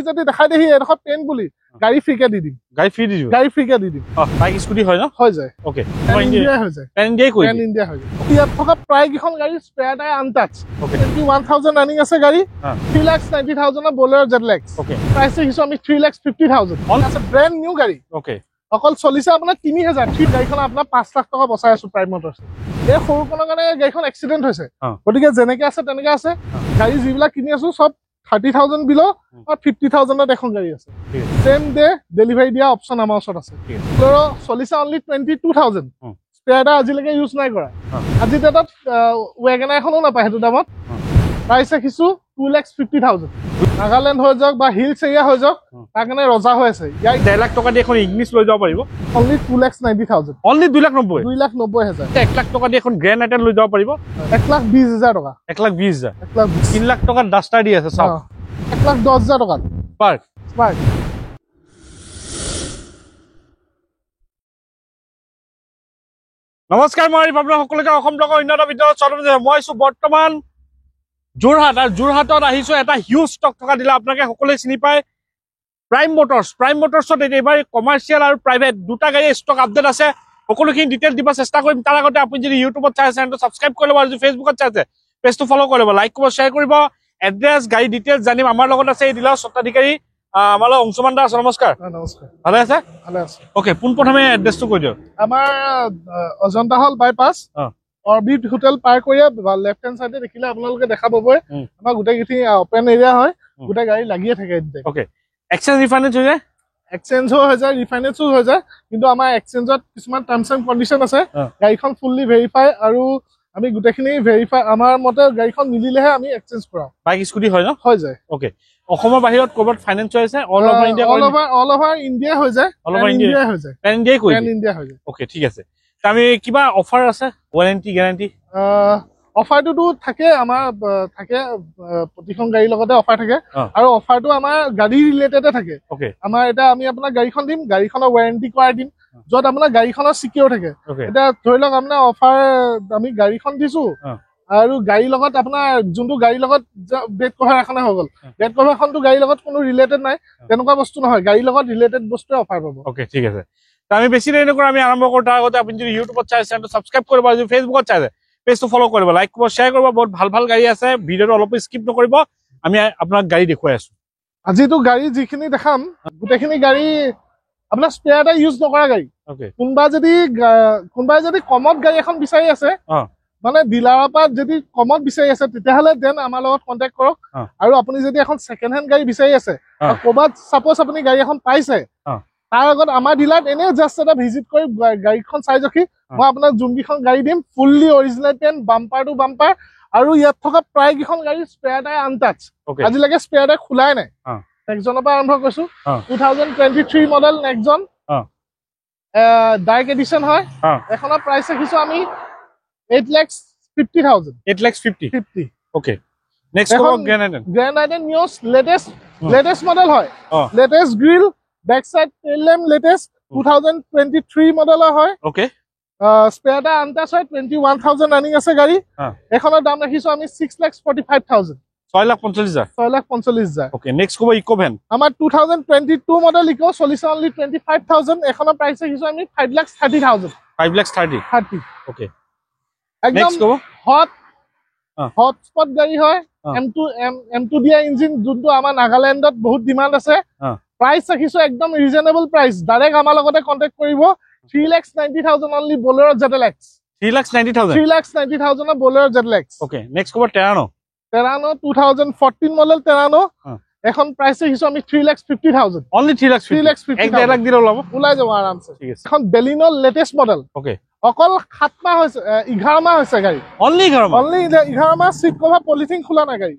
যদি দেখাই দেখি এডোখৰ পেন বুলি গাড়ী ফ্ৰীকে দি দিম গাড়ী ফ্ৰীকে দি দিম বাইক স্কুটি হয় ন হৈ যায় ওকে ইণ্ডিয়া হৈ যায় পেন ইণ্ডিয়াই কৈ পেন ইণ্ডিয়া হৈ যায় ইয়াত থকা প্ৰায় কেইখন গাড়ী স্পেয়াৰ টায়াৰ আনটাচ 21000 ৰানিং আছে গাড়ী 3,90,000 বলেৰ জেটলেক্স ওকে প্ৰাইস দেখিছো আমি 3,50,000 আছে ব্ৰ্যান্ড নিউ গাড়ী ওকে অকল চলিছে আপোনাৰ 3000 ঠিক গাড়ীখন আপোনাৰ 5 লাখ টকা বচাই আছো প্ৰাইম মটৰছ এই সৰুখনৰ কাৰণে গাড়ীখন এক্সিডেন্ট হৈছে গতিকে যেনেকে আছে তেনেকে আছে গাড়ী যিবিলাক কিনি আছো সব 30,000 বিলো আর 50,000 এখন গাড়ি আছে সেম ডে ডেলিভারি দিয়া অপশন আমার ওচৰত আছে ফ্লোৰো চলিছে অনলি 22,000 স্পেয়াৰটা আজিলৈকে ইউজ নাই কৰা আজি ডেটত ওয়াগনাৰ এখনো নাপায় হেতু দামত প্রাইস কিছু 2,50,000 নাগাল্যান্ড হৈ যাওক বা হিলস এরিয়া হৈ যাওক তাৰ কাৰণে ৰজা হৈ আছে ইয়াই 1 লাখ টকা দি এখন ইংলিশ লৈ যাব পাৰিব অনলি 2,90,000 অনলি 2,90,000 1 লাখ টকা দি এখন গ্র্যান্ড আইটেল লৈ যাব পাৰিব 1,20,000 টকা 1,20,000 1,20,000 3 লাখ টকা ডাস্টার দি আছে সব 1,10,000 টকা পার্ক নমস্কাৰ মই আপোনাৰ সকলোকে অসম ব্লগৰ উন্নত ভিতৰত স্বাগতম জনাইছো মই আছো বৰ্তমান যোৰহাট আৰু যোৰহাটত আহিছো এটা হিউজ ষ্টক থকা দিলা আপোনালোকে সকলোৱে চিনি পায় প্ৰাইম মটৰছত এবাৰ কমাৰ্চিয়েল আৰু প্ৰাইভেট দুটা গাড়ী ষ্টক আপডেট আছে সকলোখিনি ডিটেইল দিব চেষ্টা কৰিম তাৰ আগতে আপুনি যদি ইউটিউবত চাই আছে সাবস্ক্ৰাইব কৰি ল'ব আৰু যদি ফেচবুকত চাই আছে পেজটো ফলো কৰি ল'ব লাইক কৰিব শ্বেয়াৰ কৰিব এড্ৰেছ গাড়ী ডিটেইলছ জানিম আমাৰ লগত আছে এই ডিলাৰ স্বত্বাধিকাৰী আমাৰ অংশুমান দা আছে নমস্কাৰ ভালে আছে ওকে পোন প্ৰথমে এড্ৰেছটো কৈ দিয়ক আমাৰ অজন্তা হল বাইপাস অৰবিট হোটেল পাৰ কৰি লেফট হ্যান্ড সাইডে দেখিলে আপোনালোকে দেখা পাবই আমাৰ গোটেইখিনি ওপেন এৰিয়া হয় গোটেই গাড়ী লাগিয়ে থাকে ওকে এক্সচেঞ্জ ৰিফাইনেন্স হৈ যায় এক্সচেঞ্জো হৈ যায় ৰিফাইনেন্সো হৈ যায় কিন্তু আমাৰ এক্সচেঞ্জত কিছুমান টাৰ্মছ এণ্ড কণ্ডিশ্যন আছে গাড়ীখন ফুললি ভেৰিফাই আৰু আমি গোটেইখিনি ভেৰিফাই আমাৰ মতে গাড়ীখন মিলিলেহে আমি এক্সচেঞ্জ কৰাম বাইক স্কুটি হয় ন হৈ যায় ওকে অসমৰ বাহিৰত ক'ৰবাত ফাইনেন্স হৈ আছে অল অভাৰ ইণ্ডিয়া হৈ যায় অল ওভাৰ ইণ্ডিয়া হৈ যায় পেন ইণ্ডিয়াই কৈ ইণ্ডিয়া হৈ যায় ওকে ঠিক আছে আমি কিবা অফাৰ আছে ওয়াৰেন্টি গ্যাৰান্টি অফাৰটো থাকে আমাৰ থাকে প্ৰতিখন গাড়ীৰ লগতে অফাৰ থাকে আৰু অফাৰটো আমাৰ গাড়ী ৰিলেটেডে থাকে আমাৰ এটা আমি আপোনাক গাড়ীখন দিম গাড়ীখনৰ ওয়াৰেন্টি কৰাই দিম যত আপোনাৰ গাড়ীখনৰ সিকিউৰ থাকে এটা ধৰি লওক আপোনাৰ অফাৰ আমি গাড়ীখন দিছো আৰু গাড়ীৰ লগত আপোনাৰ যোনটো গাড়ীৰ লগত বেড কভাৰ এখনে হৈ গ'ল বেড কভাৰখনটো গাড়ীৰ লগত কোনো ৰিলেটেড নাই তেনেকুৱা বস্তু নহয় গাড়ীৰ লগত ৰিলেটেড বস্তুৱে অফাৰ পাব ওকে ঠিক আছে আমি বেছি দেৰি নকৰো আমি আৰম্ভ কৰো তাৰ আগতে আপুনি যদি ইউটিউবত চাই আছে সাবস্ক্ৰাইব কৰিব আৰু যদি ফেচবুকত চাই আছে পেজটো ফলো কৰিব লাইক কৰিব শ্বেয়াৰ কৰিব বহুত ভাল গাড়ী আছে ভিডিঅটো অলপ স্কিপ নকৰিব আমি আপোনাক গাড়ী দেখুৱাই আছো আজিতো গাড়ী যিখিনি দেখাম গোটেইখিনি গাড়ী আপোনাৰ স্পেয়াৰ এটা ইউজ নকৰা গাড়ী কোনোবাই যদি কমত গাড়ী এখন বিচাৰি আছে মানে ডিলাৰৰ পৰা যদি কমত বিচাৰি আছে তেতিয়াহ'লে দেন আমাৰ লগত কণ্টেক্ট কৰক আৰু আপুনি যদি এখন ছেকেণ্ড হেণ্ড গাড়ী বিচাৰি আছে ক'ৰবাত ছাপ'জ আপুনি গাড়ী এখন পাইছে তাৰ আগত আমাৰ ডিলাৰত এনে জাষ্ট এটা ভিজিট কৰি গাড়ীখন চাই জখি মই আপোনাক যোনকেইখন গাড়ী দিম ফুললি অৰিজিনেল পেন বাম্পাৰ টু বাম্পাৰ আৰু ইয়াত থকা প্ৰায় কেইখন গাড়ী স্পেয়াৰ টায়াৰ আনটাচ আজিলৈকে স্পেয়াৰ টায়াৰ খোলাই নাই নেক্সজনৰ পৰা আৰম্ভ কৰিছো 2023 মডেল নেক্সজন ডাৰ্ক এডিশ্যন হয় এখনৰ প্ৰাইচ ৰাখিছো আমি 8,50,000 ওকে নেক্সট কোন গ্ৰ্যান্ড আইটেন নিউজ লেটেস্ট মডেল হয় latest grill back side tail lamp latest 2023 মডেলৰ হয় ওকে স্পেয়াৰ টায়াৰ আনটাচ হয় 21,000 ৰানিং আছে গাড়ী এখনৰ দাম ৰাখিছো আমি 6,45,000 6,45,000 ওকে নেক্সট কোন ইকো ভ্যান আমাৰ 2022 মডেল ইকো চলিছে অনলি 25,000 এখনৰ প্ৰাইস ৰাখিছো আমি 5,30,000 5,30,000 ওকে একদম হট স্পট গাড়ী হয় M2 দিয়া ইঞ্জিন যোনটো আমাৰ নাগাল্যান্ডত বহুত ডিমান্ড আছে প্ৰাইস ৰাখিছো একদম ৰিজনেবল প্ৰাইস ডাইৰেক্ট আমাৰ লগতে কন্টাক্ট কৰিব 3,90,000 only Bolero ZLX 3,90,000 Bolero ZLX okay next কোন টেৰানো 2014 মডেল টেৰানো এখন প্ৰাইস ৰাখিছো আমি 3,50,000 অনলি 3,50,000 এক লাখ দিলে ওলাই যাব আৰামছে এখন বেলিনো লেটেস্ট মডেল ওকে অকল 7 মাহ হৈছে 11 মাহ হৈছে গাড়ী অনলি 11 মাহ সিট কভাৰ পলিথিন খোলা নাই গাড়ী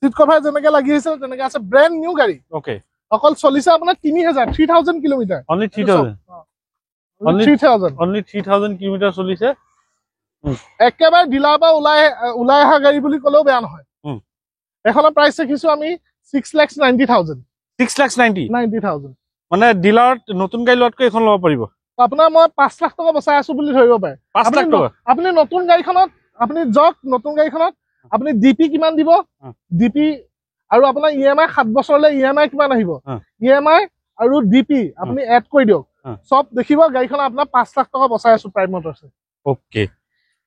সিট কভাৰ যেনেকে লাগি আছে তেনেকে আছে ব্ৰ্যান্ড নিউ গাড়ী ওকে অকল চলিছে আপোনাৰ 3,000 কিলোমিটাৰ অনলি 3,000 কিলোমিটাৰ চলিছে একেবাৰে ডিলাৰ পৰা ওলাই অহা গাড়ী বুলি ক'লেও বেয়া নহয় এখনৰ প্ৰাইস ৰাখিছো আমি 6,90,000 মানে ডিলাৰত নতুন গাড়ী লোৱাতকৈ এখন ল'ব পাৰিব আপোনাৰ মই 5 লাখ টকা বচাই আছো বুলি ধৰিব পাৰে 5 লাখ টকা আপুনি নতুন গাড়ীখনত আপুনি জক নতুন গাড়ীখনত আপুনি ডিপি কিমান দিব ডিপি আৰু আপোনাৰ EMI 7 বছৰলৈ EMI কিমান আহিব EMI আৰু DP আপুনি এড কৰি দিয়ক সব দেখিব গাড়ীখন আপোনাৰ 5 লাখ টকা বচাই আছো প্ৰাইম মটৰছে ওকে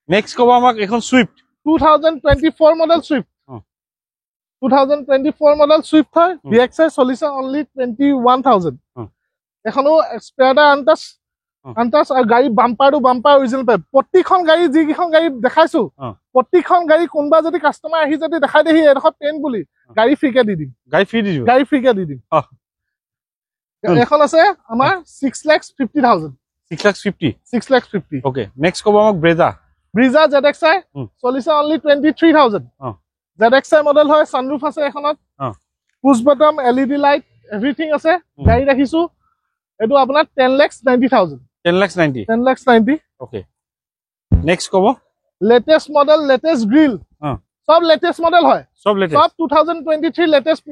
নেক্সট কব আমাক এখন Swift 2024 model Swift 2024 model Swift হয় VXI চলিছে অনলি 21000 এখনো স্পেয়াৰটা আনটাচ আৰু গাড়ী বাম্পাৰ টু বাম্পাৰ অৰিজিনেল পাই প্ৰতিখন গাড়ী যিকিখন গাড়ী দেখাইছো প্ৰতিখন গাড়ী কোনবা যদি কাস্টমাৰ আহি যদি দেখাই দেহি এডখ পেন বুলি গাড়ী ফ্ৰীকে দি দিম গাড়ী ফ্ৰীকে দি দিম এখন আছে আমাৰ 6,50,000 6,50,000 ওকে নেক্সট কব আমাক ব্ৰেজা ZXI চলিছে অনলি 23,000 ZXI মডেল হয় সানৰুফ আছে এখনত push bottom LED light everything আছে গাড়ী ৰাখিছো এটো আপোনাৰ 10,90,000 10,90 ওকে নেক্সট কব লেটেস্ট মডেল লেটেস্ট গ্রিল সব লেটেস্ট মডেল হয় সব 2023 লেটেস্ট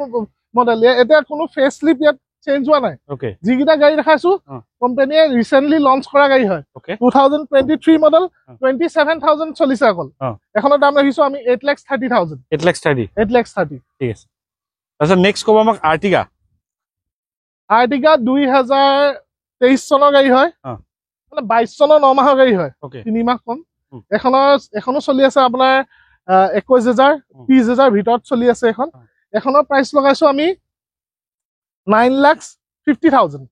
মডেল এটা কোনো ফেস লিপ ইয়াত চেঞ্জ হোৱা নাই ওকে যিকিটা গাড়ী দেখাইছো কোম্পানীয়ে ৰিসেন্টলি লঞ্চ কৰা গাড়ী হয় 2023 মডেল 27,000 চলিছে অকল এখনৰ দাম ৰাখিছো আমি 8,30,000 8,30 ঠিক আছে তাৰপিছত নেক্সট কব আমাক আৰ্টিগা 2023 চনৰ গাড়ী হয় মানে 22 চনৰ 9 মাহৰ গাড়ী হয় 3 মাহ কম এখনো চলি আছে আপোনাৰ 21,000 30,000 ভিতৰত চলি আছে এখনৰ প্ৰাইস লগাইছো আমি 9,50,000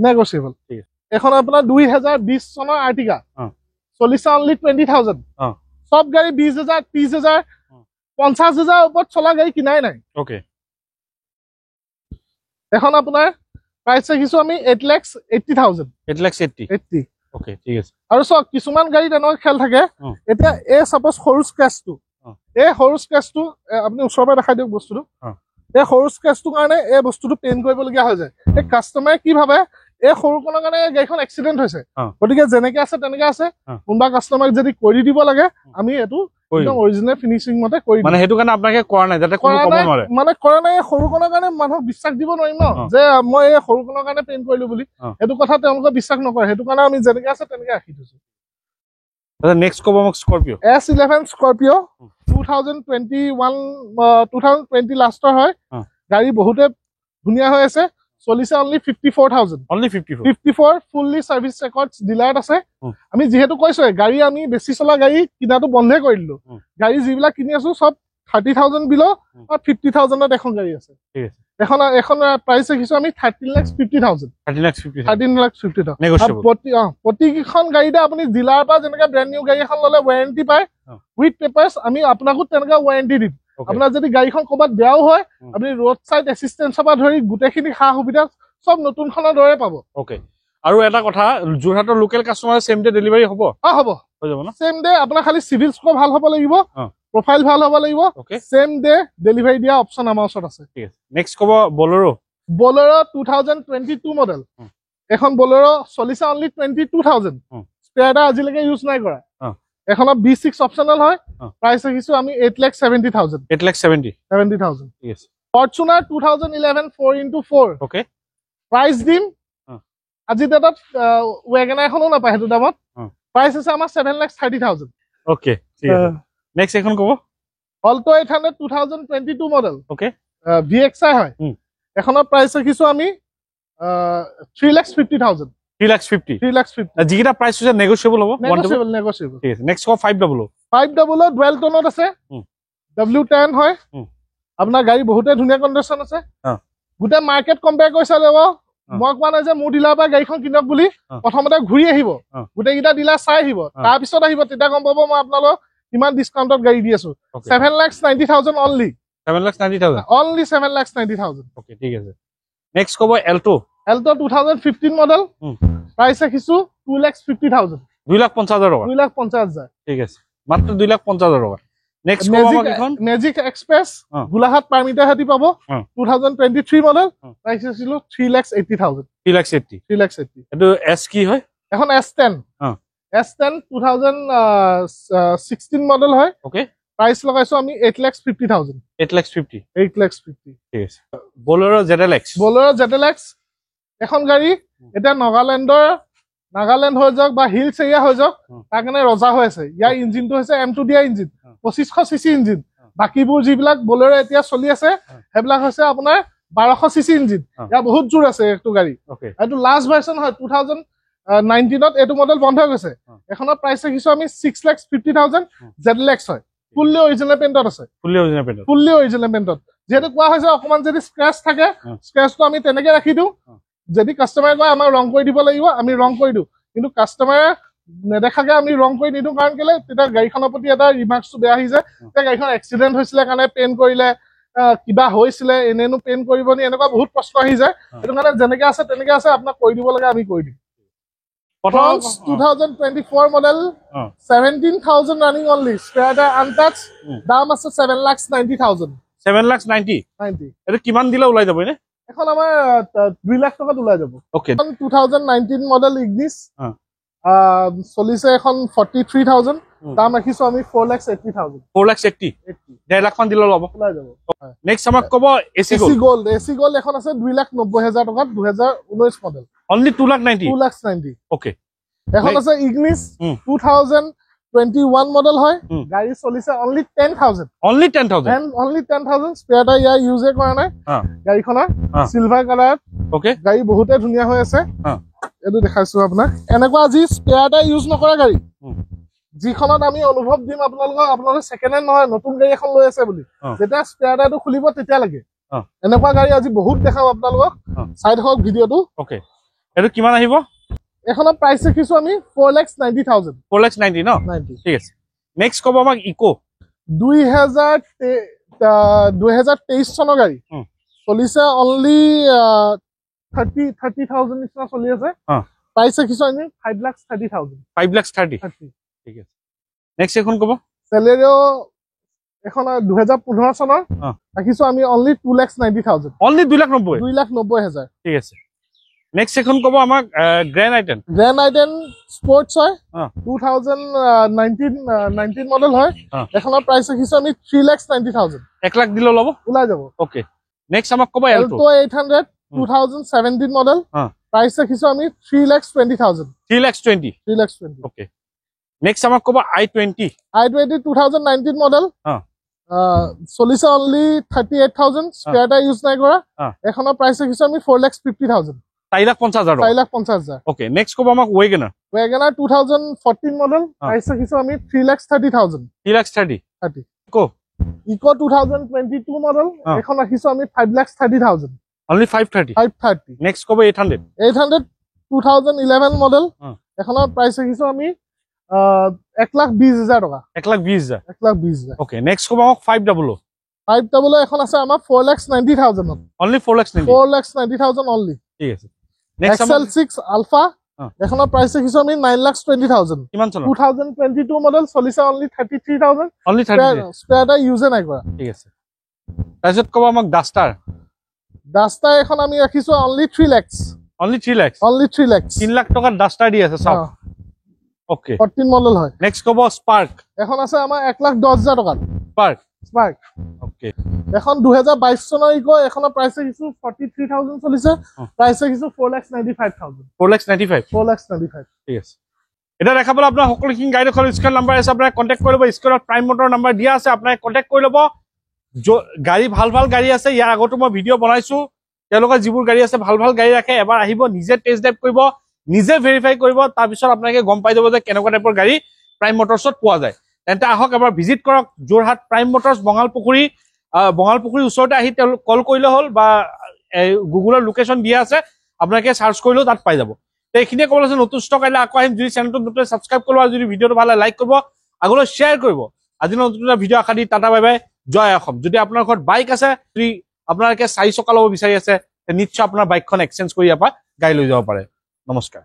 নেগোশিয়েবল এখন আপোনাৰ 2020 চনৰ আৰ্টিগা চলিছে অনলি 20,000 সব গাড়ী 20,000 30,000 50,000 ওপৰত চলা গাড়ী কিনাই নাই ওকে এখন আপোনাৰ প্ৰাইস ৰাখিছো আমি 8,80,000 8,80 ওকে ঠিক আছে আৰু সব কিছুমান গাড়ী তেনেকুৱা খেল থাকে এতিয়া এ সাপোজ সৰু স্ক্ৰেচটো এই সৰু স্ক্ৰেচটো আপুনি ওচৰৰ পৰা দেখাই দিয়ক বস্তুটো এই সৰু স্ক্ৰেচটো কাৰণে এই বস্তুটো পেইন কৰিবলগীয়া হৈ যায় এই কাস্টমাৰে কি ভাবে এই সৰুকণৰ কাৰণে গাড়ীখন এক্সিডেন্ট হৈছে গতিকে যেনেকে আছে তেনেকে আছে কোনবা কাস্টমাৰক যদি কৰি দিব লাগে আমি এটো একদম অৰিজিনেল ফিনিশিং মতে কৰি মানে হেতু কাৰণে আপোনাকে কৰা নাই যাতে কোনো কব নোৱাৰে মানে কৰা নাই সৰুকণৰ কাৰণে মানুহক বিশ্বাস দিব নোৱাৰিম ন যে মই এই সৰুকণৰ কাৰণে পেইন কৰিলো বুলি এটো কথা তেওঁলোকে বিশ্বাস নকৰে হেতু কাৰণে আমি যেনেকে আছে তেনেকে ৰাখি দিছো নেক্সট কব আমাক স্কৰপিও S11 স্কৰপিও 2020 লাষ্টৰ হয় গাড়ী বহুতে ধুনিয়া হৈ আছে চলিছে অনলি 54,000 ফুললি সার্ভিস রেকর্ডস ডিলাৰত আছে আমি যেহেতু কৈছো গাড়ী আমি বেছি চলা গাড়ী কিনাটো বন্ধে কৰি দিলো গাড়ী যিবিলাক কিনি আছো সব 30,000 বিলো আৰু 50,000ত এখন গাড়ী আছে ঠিক আছে এখন প্ৰাইস ৰাখিছো আমি 13,50,000 প্ৰতিখন গাড়ীতে আপুনি ডিলাৰ পৰা যেনেকা ব্ৰ্যান্ড নিউ গাড়ী এখন ললে ওয়াৰেন্টি পায় উইথ পেপাৰস আমি আপোনাকো তেনেকা ওয়াৰেন্টি দিম আপোনাৰ যদি গাড়ীখন ক'বাত বেয়াও হয় আপুনি ৰোড সাইড এসিস্টেন্সৰ পৰা ধৰি গুটেখিনি খা সুবিধা সব নতুনখনৰ দৰে পাব ওকে আৰু এটা কথা জুৰহাটৰ local customer same day delivery হ'ব হ'ব হৈ যাব না সেম ডে আপোনাৰ খালি সিভিল স্কোৰ ভাল হ'ব লাগিব প্ৰফাইল ভাল হ'ব লাগিব সেম ডে ডেলিভাৰী দিয়া অপচন আমাৰ ওচৰত আছে ঠিক আছে নেক্সট কব বলেৰো 2022 মডেল এখন বলেৰো চলিছে অনলি 22,000 স্পেয়াৰটা আজিলৈকে ইউজ নাই কৰা এখনৰ B6 অপচনেল হয় প্ৰাইস ৰাখিছো আমি 8,70,000 ঠিক আছে ফৰচুনাৰ 2011 4x4 ওকে প্ৰাইস দিম আজি ডেটত ওয়াগনাৰ এখনো নাপায় হেতু দামত প্ৰাইস আছে আমাৰ 7,30,000 ওকে ঠিক আছে নেক্সট এখন কব অল্টো 800 2022 মডেল ওকে VXI হয় এখনৰ প্ৰাইস ৰাখিছো আমি 3,50,000 যিকিটা প্ৰাইস হৈছে নেগোশিয়েবল হ'ব নেগোশিয়েবল ঠিক আছে নেক্সট কব 500 ডুৱেল টোনত আছে W10 হয় আপোনাৰ গাড়ী বহুতে ধুনিয়া কন্ডিশন আছে গুটা মাৰ্কেট কম্পেয়াৰ কৰি চালেব মই কোৱা নাই যে মোৰ ডিলাৰ পৰা গাড়ীখন কিনক বুলি প্ৰথমতে ঘূৰি আহিব গুটেকিটা ডিলাৰ চাই আহিব তাৰ পিছত আহিব তেতিয়া গম পাব মই আপোনালোক কিমান ডিসকাউন্টত গাড়ী দি আছো 7,90,000 অনলি 7,90,000 ওকে ঠিক আছে নেক্সট কব এল্টো 2015 মডেল প্ৰাইস ৰাখিছো 2,50,000 2,50,000 ঠিক আছে মাত্ৰ 2,50,000 টকা নেক্সট কব আমাক এখন ম্যাজিক এক্সপ্ৰেছ গোলাঘাট পাৰমিটাৰ হাতি পাব 2023 মডেল প্ৰাইস আছিল 3,80,000 এটো এস কি হয় এখন S10 2016 মডেল হয় ওকে প্ৰাইস লগাইছো আমি 8,50,000 ঠিক আছে বলেৰো ZLX এখন গাড়ী এটা নাগালেণ্ড হৈ যাওক বা হিলছ এৰিয়া হৈ যাওক তাৰ কাৰণে ৰজা হৈ আছে ইয়াৰ ইঞ্জিনটো হৈছে M2 দিয়া ইঞ্জিন 2500 cc ইঞ্জিন বাকীবোৰ যিবিলাক বলেৰো এতিয়া চলি আছে সেইবিলাক হৈছে আপোনাৰ 1200 cc ইঞ্জিন ইয়াৰ বহুত জোৰ আছে এইটো গাড়ী এইটো লাষ্ট ভাৰ্চন হয় 2019ত এইটো মডেল বন্ধ হৈ গৈছে এখনৰ প্ৰাইচ ৰাখিছো আমি 6,50,000 ZLX হয় ফুল্লি অৰিজিনেল পেইণ্টত আছে ফুল্লি অৰিজিনেল পেইণ্টত যেহেতু কোৱা হৈছে অকমান যদি স্ক্ৰেচ থাকে স্ক্ৰেচটো আমি তেনেকে ৰাখি দিওঁ যদি কাষ্টমাৰে কয় আমাক ৰং কৰি দিব লাগিব আমি ৰং কৰি দিওঁ কিন্তু কাষ্টমাৰে নেদেখাকে আমি ৰং কৰি নিদিওঁ কাৰণ কেলে তেতিয়া গাড়ীখনৰ প্ৰতি এটা ৰিমাৰ্কছটো বেয়া আহি যায় তেতিয়া গাড়ীখন এক্সিডেণ্ট হৈছিলে কাৰণে পেইণ্ট কৰিলে কিবা হৈছিলে এনেনো পেইণ্ট কৰিব নি এনেকুৱা বহুত প্ৰশ্ন আহি যায় সেইটো কাৰণে যেনেকে আছে তেনেকে আছে আপোনাক কৰি দিব লাগে আমি কৰি দিম 2024 model 17,000 running only spare tire untouched দাম আছে 7,90,000 7,90,000 এটা কিমান দিলে ওলাই যাব এনে এখন আমাৰ 2 লাখ টকাত ওলাই যাব ওকে 2019 model Ignis চলিছে এখন 43,000 দাম ৰাখিছো আমি 4,80,000 4,80,000 1.5 লাখ মান দিলে ওলাব ওলাই যাব নেক্সট আমাক কব এসি গোল্ড এখন আছে 2,90,000 টকাত 2019 মডেল অনলি 2,90,000 2,90,000 ওকে এখন আছে Ignis 2021 মডেল হয় গাড়ী চলিছে অনলি 10,000 অনলি 10,000 স্পেয়াৰ টায়াৰ ইয়াৰ ইউজে কৰা নাই গাড়ীখনৰ সিলভাৰ কালাৰ ওকে গাড়ী বহুতে ধুনীয়া হৈ আছে এইটো দেখাইছো আপোনাক এনেকুৱা আজি স্পেয়াৰ টায়াৰ ইউজ নকৰা গাড়ী যিখনত আমি অনুভৱ দিম আপোনালোকে সেকেন্ড হেণ্ড নহয় নতুন গাড়ী এখন লৈ আছে বুলি যেতিয়া স্পেয়াৰ টায়াৰটো খুলিব তেতিয়া লাগে এনেকুৱা গাড়ী আজি বহুত দেখাম আপোনালোকক চাই থাকক ভিডিঅ'টো ওকে এটো কিমান আহিব এখনৰ প্ৰাইস ৰাখিছো আমি 4,90,000 4,90,000 ন 90 ঠিক আছে নেক্সট কব আমাক ইকো 2023 চনৰ গাড়ী চলিছে অনলি 30,000 নিচিনা চলি আছে প্ৰাইস ৰাখিছো আমি 5,30,000 5,30,000 ঠিক আছে নেক্সট এখন কব সেলেৰিও এখন 2015 চনৰ ৰাখিছো আমি অনলি 2,90,000 অনলি 2,90,000 ঠিক আছে নেক্সট এখন কব আমাক গ্র্যান্ড আইটেন স্পোর্টস হয় 2019 মডেল হয় এখনৰ প্ৰাইস ৰাখিছো আমি 3,90,000 1 লাখ দিলে ওলাই যাব ওকে নেক্সট আমাক কব এল্টো 800 2017 মডেল প্ৰাইস ৰাখিছো আমি 3,20,000 3,20,000 ওকে নেক্সট আমাক কব i20 2019 মডেল চলিছে অনলি 38,000 স্পেয়াৰ টায়াৰ ইউজ নাই কৰা এখনৰ প্ৰাইস ৰাখিছো আমি 4,50,000 4,50,000 ওকে নেক্সট কব আমাক ওয়েগনার 2014 মডেল প্রাইস রাখিছো আমি 3,30,000 ইকো 2022 মডেল এখন রাখিছো আমি 5,30,000 অনলি 530 নেক্সট কব 800 2011 মডেল এখনৰ প্ৰাইস ৰাখিছো আমি 1,20,000 টকা 1,20,000 ওকে নেক্সট কব আমাক 500 এখন আছে আমাৰ 4,90,000 অনলি 4,90,000 অনলি ঠিক আছে XL6 আলফা এখনৰ প্ৰাইস ৰাখিছো আমি 9,20,000 কিমান চন 2022 মডেল চলিছে only 33,000 only 33 spare tyre use নাই কৰা ঠিক আছে তাৰপিছত কব আমাক ডাস্টাৰ এখন আমি ৰাখিছো অনলি 3 লাখ 3 লাখ টকা ডাস্টাৰ দি আছে সব ওকে 14 মডেল হয় নেক্সট কব স্পাৰ্ক এখন আছে আমাৰ 1,10,000 টকা স্পাৰ্ক ওকে এখন 2022 চনৰ ইকো এখনৰ প্ৰাইস ৰাখিছো 43,000 চলিছে প্ৰাইস ৰাখিছো 4,95,000 ঠিক আছে এটা দেখাবলৈ আপোনাৰ সকলোখিনি গাড়ী দেখুৱাল স্ক্ৰিন নাম্বাৰ আছে আপোনাৰ কন্টাক্ট কৰিব স্ক্ৰিনত প্ৰাইম মটৰ নাম্বাৰ দিয়া আছে আপোনাৰ কন্টাক্ট কৰি ল'ব গাড়ী ভাল গাড়ী আছে ইয়াৰ আগতো মই ভিডিঅ' বনাইছো তেওঁলোকৰ যিবোৰ গাড়ী আছে ভাল গাড়ী ৰাখে এবাৰ আহিব নিজে টেষ্ট ড্ৰাইভ কৰিব নিজে ভেৰিফাই কৰিব তাৰ পিছত আপোনালোকে গম পাই যাব যে কেনেকুৱা টাইপৰ গাড়ী প্ৰাইম মটৰছত পোৱা যায় তেন্তে আহক এবাৰ ভিজিট কৰক যোৰহাট প্ৰাইম মটৰছ বঙালপুখুৰী ওচৰতে আহি কল কৰিলে হ'ল বা গুগলৰ লোকেশ্যন দিয়া আছে আপোনালোকে সাৰ্চ কৰিলেও তাত পাই যাব তো এইখিনিয়ে ক'বলৈ আছে নতুন ষ্টক আহিলে আকৌ আহিম যদি চেনেলটো নতুন সাবস্ক্ৰাইব কৰিব আৰু যদি ভিডিঅ'টো ভাল লাগে লাইক কৰিব আগলৈ শ্বেয়াৰ কৰিব আজি নতুন ভিডিঅ' আশা দি টাটা বাই বাই জয় অসম যদি আপোনাৰ ঘৰত বাইক আছে যদি আপোনালোকে 4 চকা ল'ব বিচাৰি আছে নিশ্চয় আপোনাৰ বাইকখন এক্সচেঞ্জ কৰি ইয়াৰ পৰা গাড়ী লৈ যাব পাৰে নমস্কাৰ